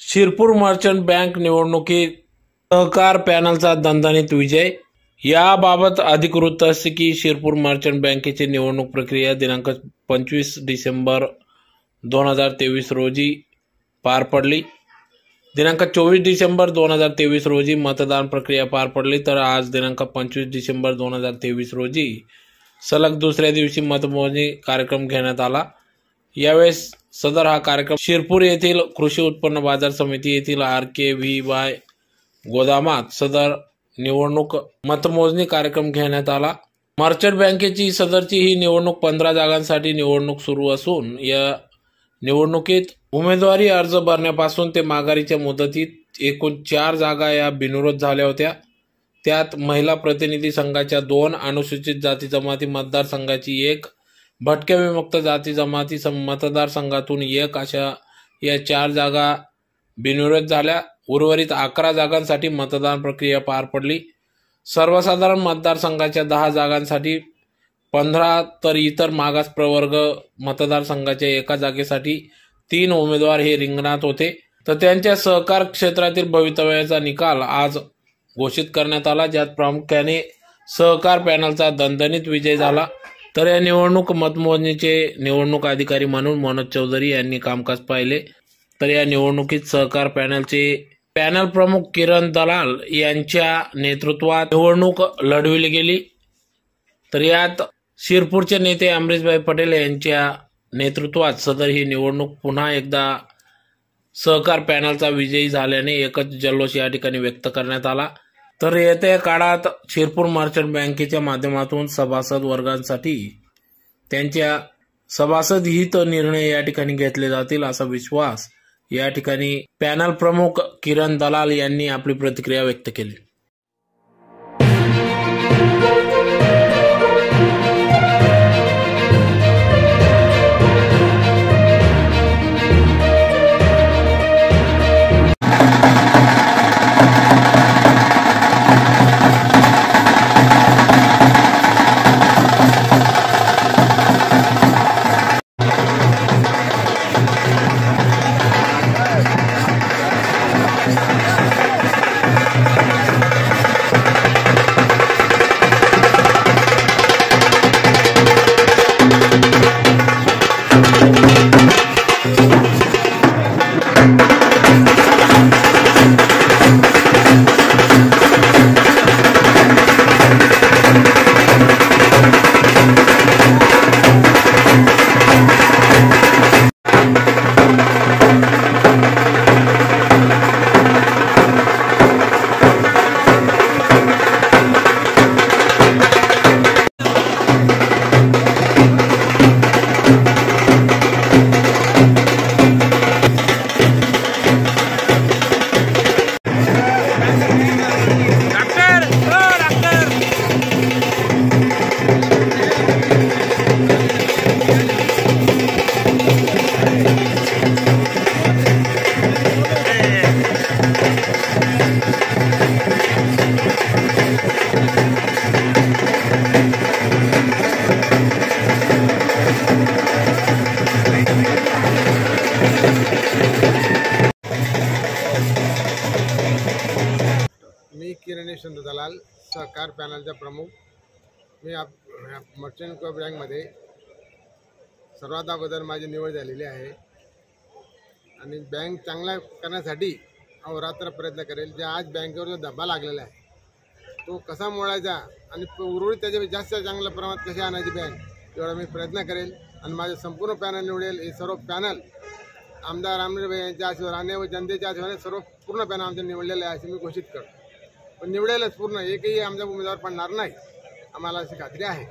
Shirpur merchant bank निवडणुकीत सहकार पॅनलचा दणदणीत विजय। याबाबत अधिकृत असे की शिरपूर मर्चंट बँकेची निवडणूक प्रक्रिया दिनांक 25 डिसेंबर 2023 रोजी पार पडली। दिनांक 24 डिसेंबर 2023 रोजी मतदान प्रक्रिया पार पडली, तर आज दिनांक 25 डिसेंबर 2023 रोजी सलग दुसऱ्या दिवशी मतमोजणी कार्यक्रम घेण्यात आला। यावेळेस सदर हा कार्यक्रम शिरपूर येथील कृषी उत्पन्न बाजार समिती येथील RKVY गोदामात सदर निवडणूक मतमोजणी कार्यक्रम घेण्यात आला। मर्चंट बँकेची सदरची ही निवडणूक 15 जागांसाठी निवडणूक सुरू असून या निवडणुकीत उमेदवारी अर्ज भरण्यापासून ते माघारीच्या मुदतीत एकूण 4 जागा या बिनविरोध झाल्या होत्या। त्यात महिला प्रतिनिधी संघाच्या 2, अनुसूचित जाती जमाती मतदारसंघाची 1, भटक्या विमुक्त जाती जमाती मतदारसंघातून 1 अशा या 4 जागा बिनविरोध झाल्या। उर्वरित 11 जागांसाठी मतदान प्रक्रिया पार पडली। सर्वसाधारण मतदारसंघाच्या 10 जागांसाठी 15 तर इतर मागास प्रवर्ग मतदारसंघाच्या 1 जागेसाठी 3 उमेदवार हे रिंगणात होते, तर त्यांच्या सहकार क्षेत्रातील भवितव्याचा निकाल आज घोषित करण्यात आला, ज्यात प्रामुख्याने सहकार पॅनलचा दणदणीत विजय झाला। तर या निवडणूक मतमोजणीचे निवडणूक अधिकारी म्हणून मनोज चौधरी यांनी कामकाज पाहिले। तर या निवडणुकीत सहकार पॅनलचे पॅनल प्रमुख किरण दलाल यांच्या नेतृत्वात निवडणूक लढविली गेली। तर यात शिरपूरचे नेते अमरीशभाई पटेल यांच्या नेतृत्वात सदर ही निवडणूक पुन्हा एकदा सहकार पॅनलचा विजयी झाल्याने एकच जल्लोष या ठिकाणी व्यक्त करण्यात आला। तर येत्या काळात शिरपूर मर्चंट बँकेच्या माध्यमातून सभासद वर्गांसाठी त्यांच्या सभासद हित निर्णय या ठिकाणी घेतले जातील, असा विश्वास या ठिकाणी पॅनल प्रमुख किरण दलाल यांनी आपली प्रतिक्रिया व्यक्त केली। मी किरण दलाल, सहकार पॅनलचा प्रमुख। मी मर्चंट बँकमध्ये सर्वात अगोदर माझी निवड झालेली आहे आणि बँक चांगला करण्यासाठी अहोरात्र प्रयत्न करेल। जे आज बँकेवर जो दबाव लागलेला आहे तो कसा मोडायचा आणि उर्वरित त्याच्या जास्त चांगल्या प्रमाणात कशी आणायची बँक, एवढा मी प्रयत्न करेल आणि माझे संपूर्ण पॅनल निवडेल। हे सर्व पॅनल आमदार अमरीशभाई यांच्या आशीर्वाद आणि व जनतेच्या आशीर्वादाने सर्व पूर्ण पॅनल आमचे निवडलेले आहे असे मी घोषित करतो। पण निवडेलच पूर्ण, एकही आमचा उमेदवार पडणार नाही, आम्हाला अशी खात्री आहे।